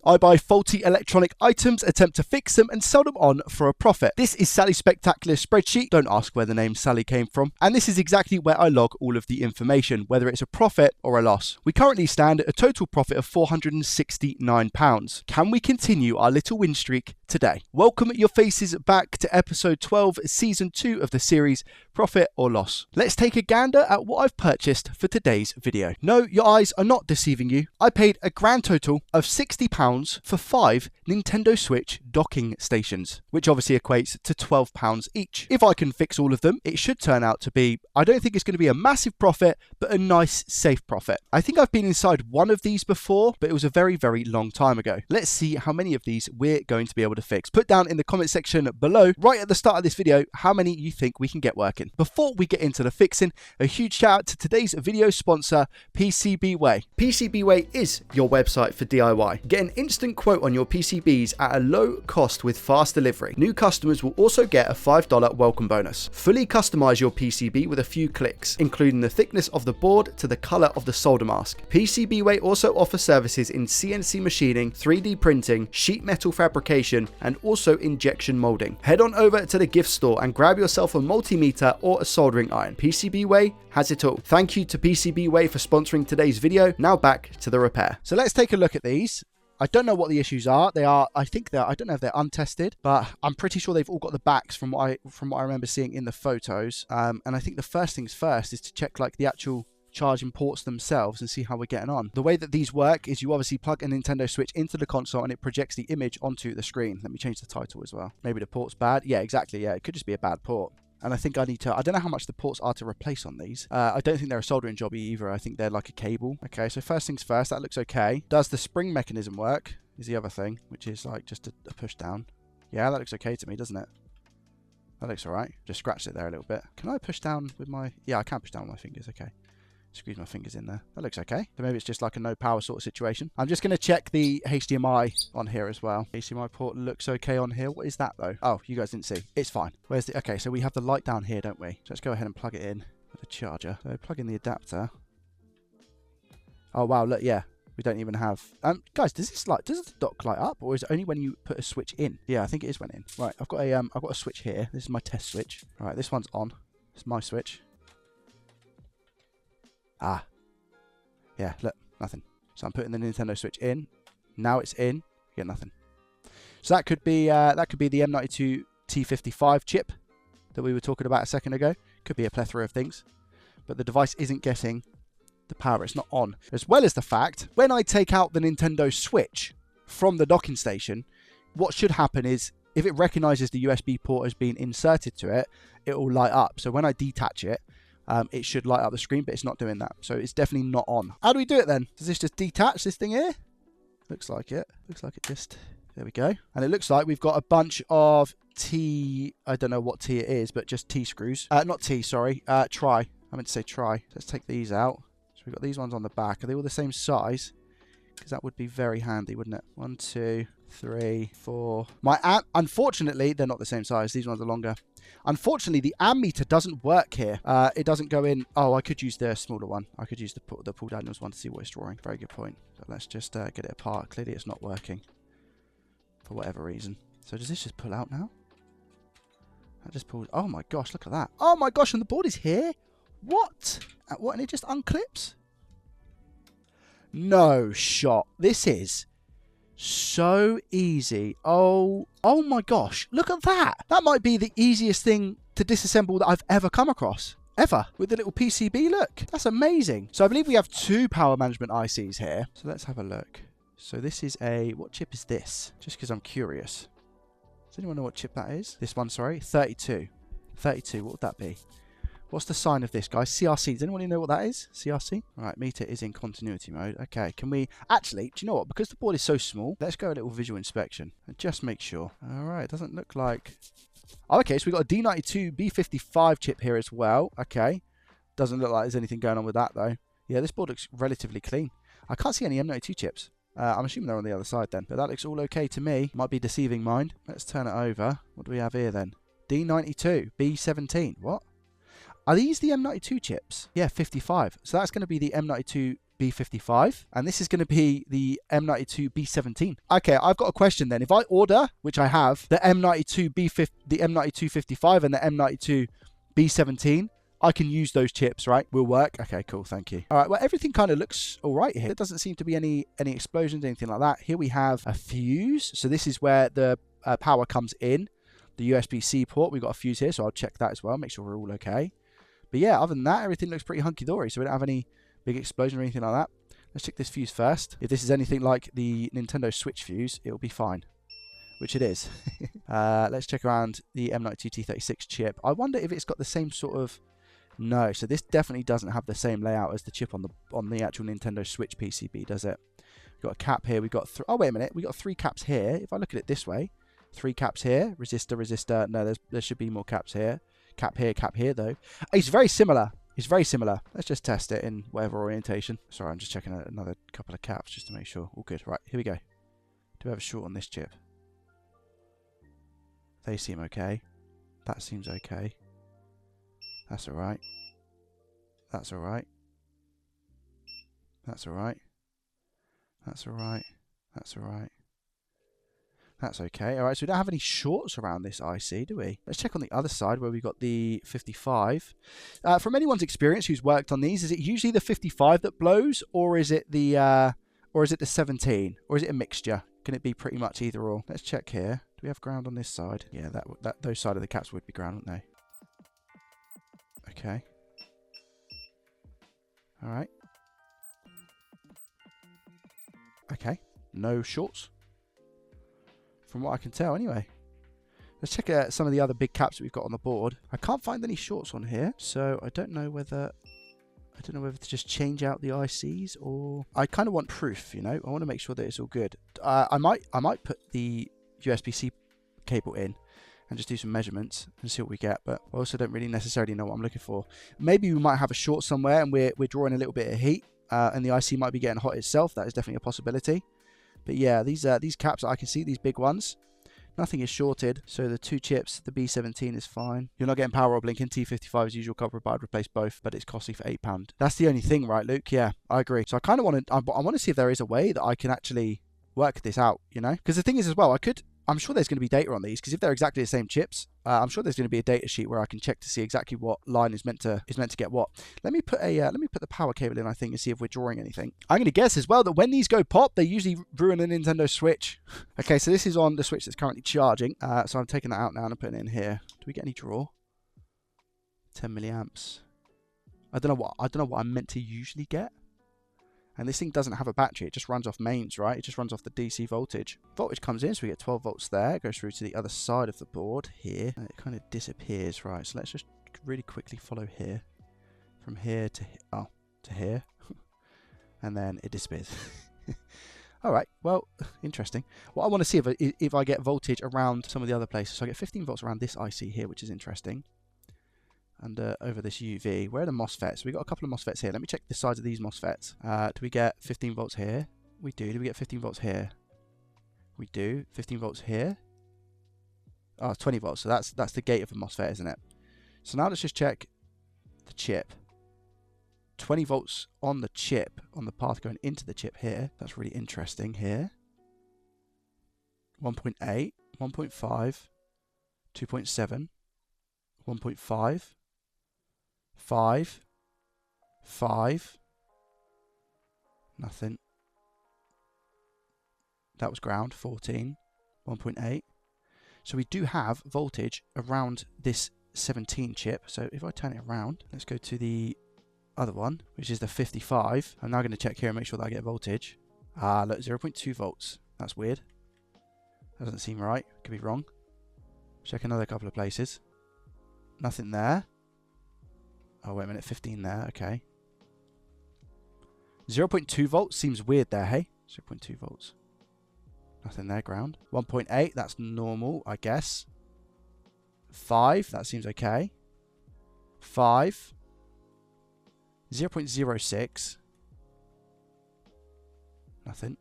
I buy faulty electronic items, attempt to fix them, and sell them on for a profit. This is Sally's spectacular spreadsheet. Don't ask where the name Sally came from. And this is exactly where I log all of the information, whether it's a profit or a loss. We currently stand at a total profit of £469. Can we continue our little win streak today? Welcome your faces back to episode 12, season 2 of the series Profit or Loss. Let's take a gander at what I've purchased for today's video. No, your eyes are not deceiving you. I paid a grand total of £60 for 5 Nintendo Switch docking stations, which obviously equates to £12 each. If I can fix all of them, it should turn out to be, I don't think it's going to be a massive profit, but a nice, safe profit. I think I've been inside one of these before, but it was a very, very long time ago. Let's see how many of these we're going to be able to fix. Put down in the comment section below, right at the start of this video, how many you think we can get working. Before we get into the fixing, a huge shout out to today's video sponsor, PCBWay. PCBWay is your website for DIY. Get an instant quote on your PCBs at a low cost with fast delivery. New customers will also get a $5 welcome bonus. Fully customize your PCB with a few clicks, including the thickness of the board to the color of the solder mask. PCBWay also offers services in CNC machining, 3D printing, sheet metal fabrication, and also injection molding. Head on over to the gift store and grab yourself a multimeter or a soldering iron. PCBWay has it all. Thank you to PCBWay for sponsoring today's video. Now back to the repair. So let's take a look at these. I don't know what the issues are. I don't know if they're untested, but I'm pretty sure they've all got the backs from what I remember seeing in the photos. And I think the first things first is to check like the actual charging ports themselves and see how we're getting on. The way that these work is you obviously plug a Nintendo Switch into the console and it projects the image onto the screen. Let me change the title as well. Maybe the port's bad. Yeah, exactly. Yeah, it could just be a bad port. And I think I don't know how much the ports are to replace on these. I don't think they're a soldering job either. I think they're like a cable. Okay, so first things first, that looks okay. Does the spring mechanism work? Is the other thing, which is like just a push down. Yeah, that looks okay to me, doesn't it? That looks all right. Just scratched it there a little bit. Can I push down with my... Yeah, I can push down with my fingers. Okay. Squeeze my fingers in there. That looks okay. So maybe it's just like a no power sort of situation. I'm just going to check the HDMI on here as well. HDMI port looks okay on here. What is that though? Oh, you guys didn't see. It's fine. Where's the... Okay, so we have the light down here, don't we? So let's go ahead and plug it in with a charger. So plug in the adapter. Oh, wow. Look, yeah. We don't even have... guys, does the dock light up? Or is it only when you put a switch in? Yeah, I think it is when in. Right, I've got a switch here. This is my test switch. All right, this one's on. It's my switch. Ah. Yeah, look, nothing. So I'm putting the Nintendo Switch in. Now it's in. You get nothing. So that could be the M92 T55 chip that we were talking about a second ago. Could be a plethora of things. But the device isn't getting the power. It's not on. As well as the fact, when I take out the Nintendo Switch from the docking station, what should happen is if it recognizes the USB port has been inserted to it, it will light up. So when I detach it, it should light up the screen, but it's not doing that. So it's definitely not on. How do we do it then? Does this just detach this thing here? Looks like it. Looks like it just... There we go. And it looks like we've got a bunch of T... I don't know what T it is, but just T screws. Not T, sorry. Tri. I meant to say tri. Let's take these out. So we've got these ones on the back. Are they all the same size? Because that would be very handy, wouldn't it? 1, 2, 3, 4. Unfortunately, they're not the same size. These ones are longer. Unfortunately, the ammeter doesn't work here. It doesn't go in. Oh, I could use the smaller one. I could use the Paul Daniels one to see what it's drawing. Very good point. But let's just get it apart. Clearly, it's not working for whatever reason. So does this just pull out now? That just pulled. Oh my gosh, look at that. Oh my gosh, and the board is here. What? What? And it just unclips? No shot. This is so easy. Oh my gosh. Look at that. That might be the easiest thing to disassemble that I've ever come across. Ever. With the little PCB. Look. That's amazing. So I believe we have 2 power management ICs here. So let's have a look. So this is a... What chip is this? Just because I'm curious. Does anyone know what chip that is? This one, sorry. 32. 32. What would that be? What's the sign of this, guys? CRC. Does anyone know what that is? CRC? All right, meter is in continuity mode. Okay, can we... Actually, do you know what? Because the board is so small, let's go a little visual inspection and just make sure. All right, it doesn't look like... Oh, okay, so we've got a D92 B55 chip here as well. Okay. Doesn't look like there's anything going on with that, though. Yeah, this board looks relatively clean. I can't see any M92 chips. I'm assuming they're on the other side then. But that looks all okay to me. Might be deceiving mind. Let's turn it over. What do we have here then? D92 B17. What? Are these the M92 chips? Yeah, 55. So that's going to be the M92 B55, and this is going to be the M92 B17. Okay, I've got a question then. If I order, which I have, the M92 55 and the M92 B17, I can use those chips, right? Will work. Okay, cool. Thank you. All right. Well, everything kind of looks all right here. There doesn't seem to be any explosions, anything like that. Here we have a fuse. So this is where the power comes in, the USB-C port. We've got a fuse here, so I'll check that as well. Make sure we're all okay. But yeah, other than that, everything looks pretty hunky-dory. So we don't have any big explosion or anything like that. Let's check this fuse first. If this is anything like the Nintendo Switch fuse, it'll be fine. Which it is. Let's check around the M92 T36 chip. I wonder if it's got the same sort of... No, so this definitely doesn't have the same layout as the chip on the actual Nintendo Switch PCB, does it? We've got a cap here. We've got... Oh, wait a minute. We've got 3 caps here. If I look at it this way, 3 caps here. Resistor, resistor. No, there should be more caps here. Cap here, though. It's very similar. It's very similar. Let's just test it in whatever orientation. Sorry, I'm just checking another couple of caps just to make sure. All good. Right, here we go. Do we have a short on this chip? They seem okay. That seems okay. That's alright. That's alright. That's alright. That's alright. That's alright. That's okay. Alright, so we don't have any shorts around this IC, do we? Let's check on the other side where we've got the 55. From anyone's experience who's worked on these, is it usually the 55 that blows, or is it the 17? Or is it a mixture? Can it be pretty much either or? Let's check here. Do we have ground on this side? Yeah, those side of the caps would be ground, wouldn't they? Okay. Alright. Okay. No shorts. From what I can tell, anyway. Let's check some of the other big caps that we've got on the board. I can't find any shorts on here, so I don't know whether to just change out the ICs, or... I kind of want proof, you know? I want to make sure that it's all good. I might put the USB-C cable in and just do some measurements and see what we get, but I also don't really necessarily know what I'm looking for. Maybe we might have a short somewhere and we're drawing a little bit of heat, and the IC might be getting hot itself. That is definitely a possibility. But yeah, these caps, I can see these big ones. Nothing is shorted, so the 2 chips, the B17 is fine. You're not getting power or blinking. T55 as usual, copper, but I'd replace both, but it's costly for £8. That's the only thing, right, Luke? Yeah, I agree. So I kind of want to see if there is a way that I can actually work this out, you know? Because the thing is as well, I'm sure there's going to be data on these, because if they're exactly the same chips, I'm sure there's going to be a data sheet where I can check to see exactly what line is meant to get what. Let me put the power cable in, I think, and see if we're drawing anything. I'm going to guess as well that when these go pop, they usually ruin a Nintendo Switch. Okay, so this is on the Switch that's currently charging. So I'm taking that out now and putting it in here. Do we get any draw? 10 milliamps. I don't know what I'm meant to usually get. And this thing doesn't have a battery. It just runs off mains, right? It just runs off the DC voltage. Voltage comes in, so we get 12 volts there. It goes through to the other side of the board here. And it kind of disappears, right? So let's just really quickly follow here. From here to here. And then it disappears. All right, well, interesting. What I want to see if I get voltage around some of the other places. So I get 15 volts around this IC here, which is interesting. And over this UV. Where are the MOSFETs? We've got a couple of MOSFETs here. Let me check the size of these MOSFETs. Do we get 15 volts here? We do. Do we get 15 volts here? We do. 15 volts here? Oh, 20 volts. So that's the gate of a MOSFET, isn't it? So now let's just check the chip. 20 volts on the chip, on the path going into the chip here. That's really interesting here. 1.8, 1.5, 2.7, 1.5. 5, nothing. That was ground, 14, 1.8. So we do have voltage around this 17 chip. So if I turn it around, let's go to the other one, which is the 55. I'm now going to check here and make sure that I get voltage. Look, 0.2 volts. That's weird. That doesn't seem right. Could be wrong. Check another couple of places. Nothing there. Oh, wait a minute, 15 there, okay. 0.2 volts seems weird there, hey? 0.2 volts. Nothing there, ground. 1.8, that's normal, I guess. 5, that seems okay. 5. 0.06. Nothing.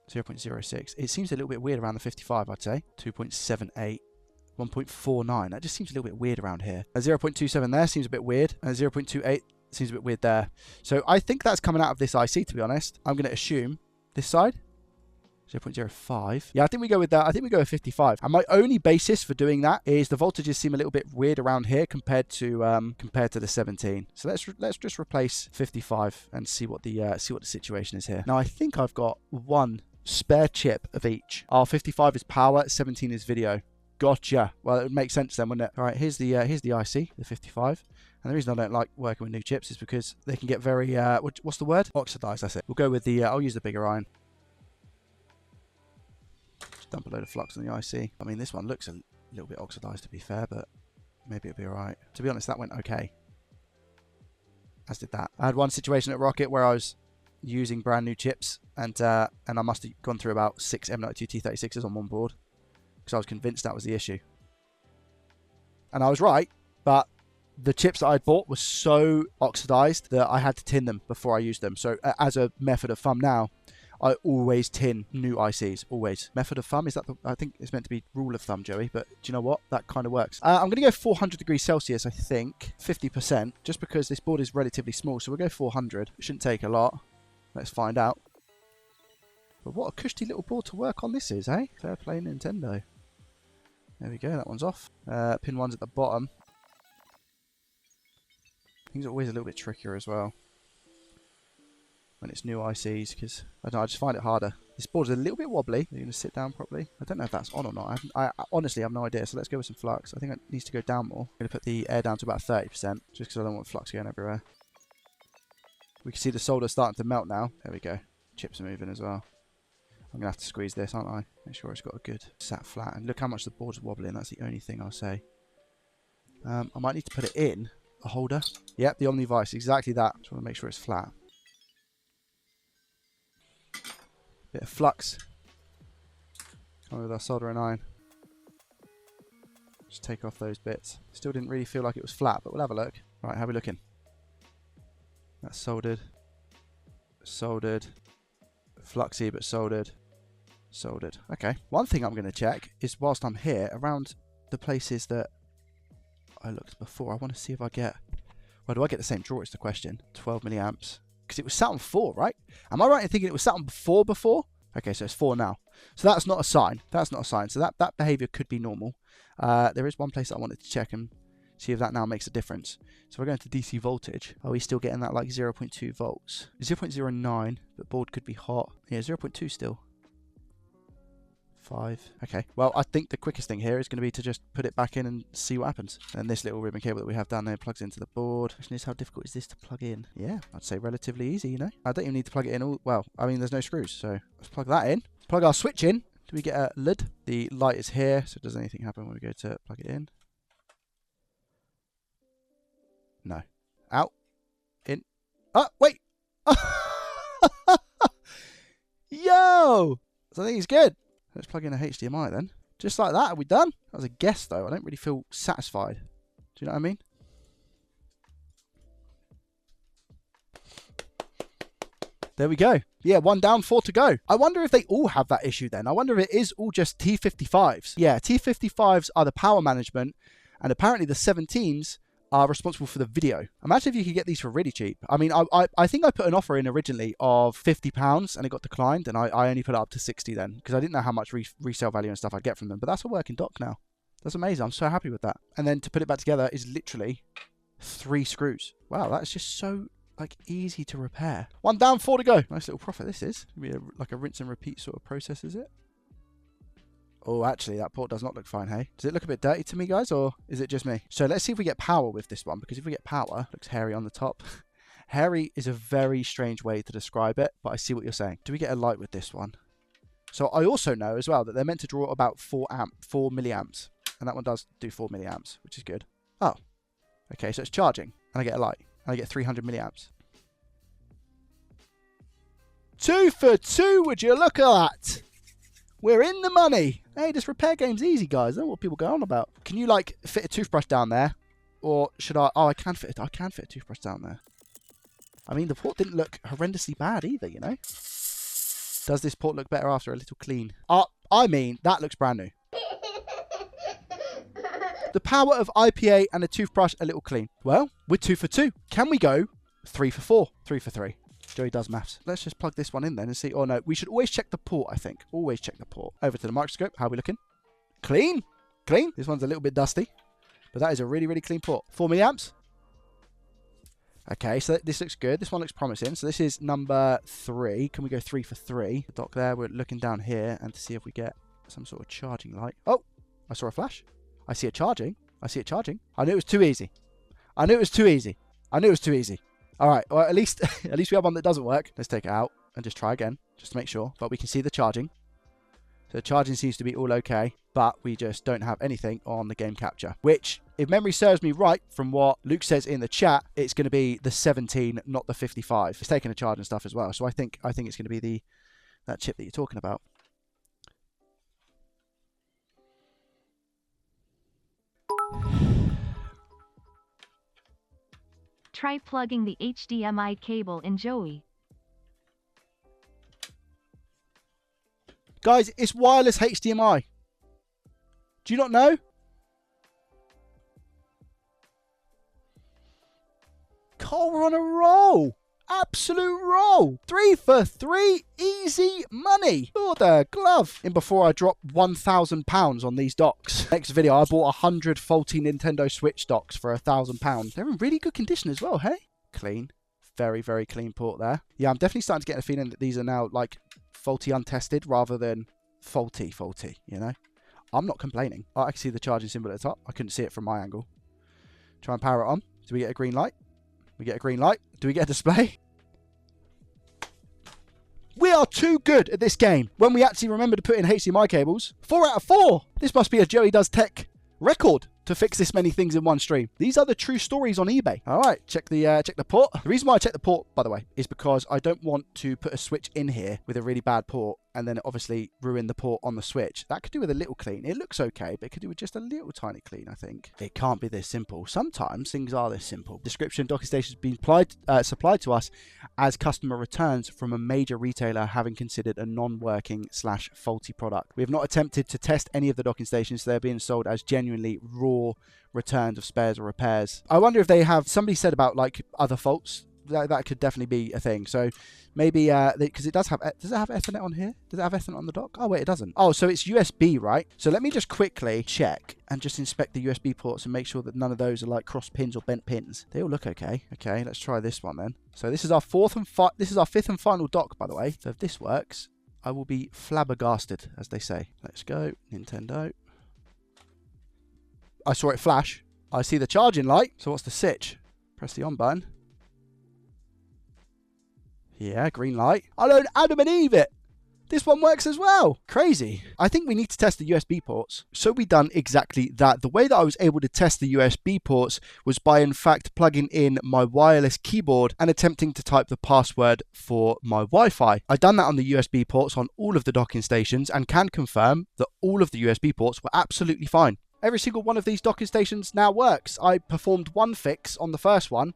0.06. It seems a little bit weird around the 55, I'd say. 2.78. 1.49. That just seems a little bit weird around here. A 0.27 there seems a bit weird. A 0.28 seems a bit weird there. So I think that's coming out of this IC, to be honest. I'm going to assume this side. 0.05. Yeah, I think we go with that. I think we go with 55. And my only basis for doing that is the voltages seem a little bit weird around here compared to the 17. So let's just replace 55 and see what the situation is here. Now I think I've got one spare chip of each. Oh, 55 is power, 17 is video. Gotcha. Well, it would make sense then, wouldn't it? All right, here's the IC, the 55. And the reason I don't like working with new chips is because they can get very what's the word? Oxidized. That's it. We'll go with the. I'll use the bigger iron. Dump a load of flux on the IC. I mean, this one looks a little bit oxidized, to be fair, but maybe it'll be alright. To be honest, that went okay. As did that. I had one situation at Rocket where I was using brand new chips, and I must have gone through about 6 M92 T36s on one board, because I was convinced that was the issue. And I was right, but the chips that I'd bought were so oxidized that I had to tin them before I used them. So as a method of thumb now, I always tin new ICs, always. Method of thumb, is that I think it's meant to be rule of thumb, Joey, but do you know what? That kind of works. I'm going to go 400 degrees Celsius, I think, 50%, just because this board is relatively small, so we'll go 400. It shouldn't take a lot. Let's find out. But what a cushy little board to work on this is, eh? Fair play, Nintendo. There we go, that one's off. Pin 1's at the bottom. Things are always a little bit trickier as well when it's new ICs, because I don't know, I just find it harder. This board's a little bit wobbly. Are you going to sit down properly? I don't know if that's on or not. I honestly have no idea, so let's go with some flux. I think it needs to go down more. I'm going to put the air down to about 30%, just because I don't want flux going everywhere. We can see the solder starting to melt now. There we go. Chips are moving as well. I'm going to have to squeeze this, aren't I? Make sure it's got a good sat flat. And look how much the board's wobbling. That's the only thing I'll say. I might need to put it in a holder. Yep, the Omni Vice. Exactly that. Just want to make sure it's flat. Bit of flux. Come with our soldering iron. Just take off those bits. Still didn't really feel like it was flat, but we'll have a look. Right, how are we looking? That's soldered. Soldered. Fluxy, but soldered. Soldered. Okay. One thing I'm going to check is whilst I'm here, around the places that I looked before, I want to see if I get... Well, do I get the same draw is the question. 12 milliamps. Because it was sat on 4, right? Am I right in thinking it was sat on 4 before? Okay, so it's 4 now. So that's not a sign. That's not a sign. So that behavior could be normal. There is one place that I wanted to check and see if that now makes a difference. So we're going to DC voltage. Are we still getting that like 0.2 volts? 0.09, but board could be hot. Yeah, 0.2 still. 5. Okay. Well, I think the quickest thing here is going to be to just put it back in and see what happens. And this little ribbon cable that we have down there plugs into the board. Question is, how difficult is this to plug in? Yeah, I'd say relatively easy, you know. I don't even need to plug it in all. Well, I mean, there's no screws, so let's plug that in. Plug our switch in. Do we get a lid? The light is here, so does anything happen when we go to plug it in? No. Out. In. Oh, wait. Yo! So I think it's good. Let's plug in a HDMI then. Just like that, are we done? That was a guess though. I don't really feel satisfied. Do you know what I mean? There we go. Yeah, 1 down, 4 to go. I wonder if they all have that issue then. I wonder if it is all just T55s. Yeah, T55s are the power management, and apparently the 17s are responsible for the video. Imagine if you could get these for really cheap. I mean, I think I put an offer in originally of £50 and it got declined, and I only put it up to 60 then, because I didn't know how much resale value and stuff I'd get from them. But that's a working dock now. That's amazing. I'm so happy with that. And then to put it back together is literally 3 screws. Wow, that's just so like easy to repair. 1 down, 4 to go. Nice little profit this is. Gonna be like a rinse and repeat sort of process, is it? Oh, actually, that port does not look fine, hey? Does it look a bit dirty to me, guys, or is it just me? So let's see if we get power with this one, because if we get power, it looks hairy on the top. Hairy is a very strange way to describe it, but I see what you're saying. Do we get a light with this one? So I also know as well that they're meant to draw about 4 milliamps, and that one does do 4 milliamps, which is good. Oh, okay, so it's charging, and I get a light, and I get 300 milliamps. 2 for 2, would you look at that? We're in the money. Hey, this repair game's easy, guys. I don't know what people go on about. Can you, like, fit a toothbrush down there? Or should I... Oh, I can fit a toothbrush down there. I mean, the port didn't look horrendously bad either, you know? Does this port look better after a little clean? I mean, that looks brand new. The power of IPA and a toothbrush a little clean. Well, we're 2 for 2. Can we go 3 for 4. 3 for 3. Joey does maths. Let's just plug this one in then and see. Oh no, we should always check the port, I think. Always check the port. Over to the microscope. How are we looking? Clean. Clean. This one's a little bit dusty, but that is a really, really clean port. 4 milliamps. Okay, so this looks good. This one looks promising. So this is number 3. Can we go 3 for 3? The dock there. We're looking down here and to see if we get some sort of charging light. Oh, I saw a flash. I see it charging. I see it charging. I knew it was too easy. I knew it was too easy. I knew it was too easy. All right. Well, at least we have one that doesn't work. Let's take it out and just try again, just to make sure. But we can see the charging. So the charging seems to be all okay, but we just don't have anything on the game capture, which, if memory serves me right from what Luke says in the chat, it's going to be the 17, not the 55. It's taking a charge and stuff as well. So I think it's going to be that chip that you're talking about. Try plugging the HDMI cable in Joey. Guys, it's wireless HDMI. Do you not know? Cole, we're on a roll. Absolute roll. 3 for 3. Easy money. Lord glove. In before I drop £1,000 on these docks. Next video, I bought 100 faulty Nintendo Switch docks for £1,000. They're in really good condition as well, hey? Clean. Very, very clean port there. Yeah, I'm definitely starting to get a feeling that these are now like faulty untested rather than faulty, you know? I'm not complaining. Oh, I can see the charging symbol at the top. I couldn't see it from my angle. Try and power it on. Do we get a green light? We get a green light. Do we get a display? We are too good at this game when we actually remember to put in HDMI cables. 4 out of 4. This must be a Joey Does Tech record to fix this many things in one stream. These are the true stories on eBay. All right, check the port. The reason why I check the port, by the way, is because I don't want to put a switch in here with a really bad port and then obviously ruin the port on the switch. That could do with a little clean. It looks okay, but it could do with just a little tiny clean, I think. It can't be this simple. Sometimes things are this simple. Description: docking stations being supplied to us as customer returns from a major retailer having considered a non-working / faulty product. We have not attempted to test any of the docking stations. They're being sold as genuinely raw returns of spares or repairs. I wonder if they have, somebody said about like other faults. That could definitely be a thing. So maybe because it does it have Ethernet on here? Does it have Ethernet on the dock? Oh wait, it doesn't. Oh, so it's USB, right? So let me just quickly check and just inspect the USB ports and make sure that none of those are like cross pins or bent pins. They all look okay. Okay, let's try this one then. So this is our fifth and final dock, by the way. So if this works, I will be flabbergasted, as they say. Let's go, Nintendo. I saw it flash. I see the charging light. So what's the sitch? Press the on button. Yeah, green light. I don't Adam and Eve it. This one works as well. Crazy. I think we need to test the USB ports. So we done exactly that. The way that I was able to test the USB ports was by in fact plugging in my wireless keyboard and attempting to type the password for my Wi-Fi. I done that on the USB ports on all of the docking stations and can confirm that all of the USB ports were absolutely fine. Every single one of these docking stations now works. I performed one fix on the first one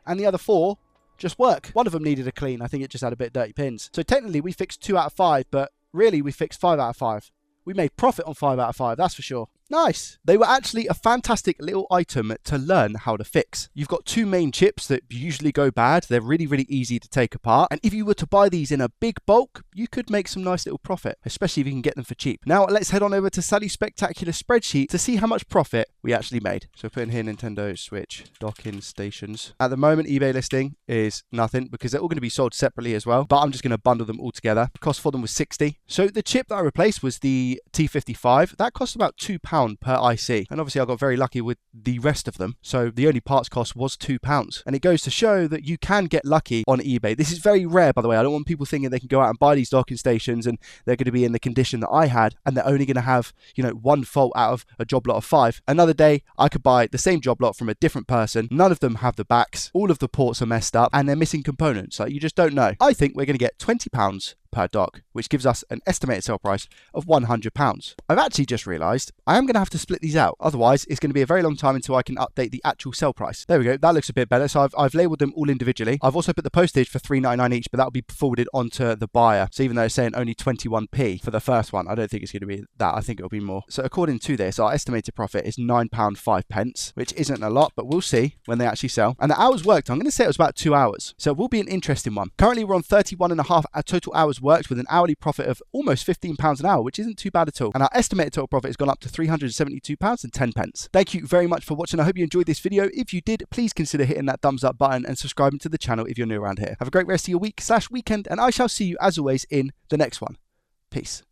and the other 4 just work. One of them needed a clean. I think it just had a bit of dirty pins. So technically we fixed 2 out of 5, but really we fixed 5 out of 5. We made profit on 5 out of 5, that's for sure. Nice. They were actually a fantastic little item to learn how to fix. You've got 2 main chips that usually go bad. They're really, really easy to take apart. And if you were to buy these in a big bulk, you could make some nice little profit, especially if you can get them for cheap. Now let's head on over to Sally's spectacular spreadsheet to see how much profit we actually made. So put in here Nintendo Switch docking stations. At the moment, eBay listing is nothing because they're all going to be sold separately as well. But I'm just going to bundle them all together. The cost for them was 60. So the chip that I replaced was the T55. That cost about £2 per IC, and obviously I got very lucky with the rest of them, so the only parts cost was £2, and it goes to show that you can get lucky on eBay. This is very rare, by the way. I don't want people thinking they can go out and buy these docking stations and they're going to be in the condition that I had and they're only going to have, you know, 1 fault out of a job lot of 5. Another day I could buy the same job lot from a different person. None of them have the backs, all of the ports are messed up, and they're missing components. Like, you just don't know. I think we're going to get £20 per dog, which gives us an estimated sale price of £100. I've actually just realised I am going to have to split these out, otherwise it's going to be a very long time until I can update the actual sell price. There we go, that looks a bit better. So I've labelled them all individually. I've also put the postage for £3.99 each, but that will be forwarded onto the buyer. So even though it's saying only 21p for the first one, I don't think it's going to be that. I think it'll be more. So according to this, our estimated profit is £9.05, which isn't a lot, but we'll see when they actually sell. And the hours worked, I'm going to say it was about 2 hours. So it will be an interesting one. Currently we're on 31.5 total hours worked with an hourly profit of almost £15 an hour, which isn't too bad at all. And our estimated total profit has gone up to £372.10. Thank you very much for watching. I hope you enjoyed this video. If you did, please consider hitting that thumbs up button and subscribing to the channel if you're new around here. Have a great rest of your week/weekend, and I shall see you as always in the next one. Peace.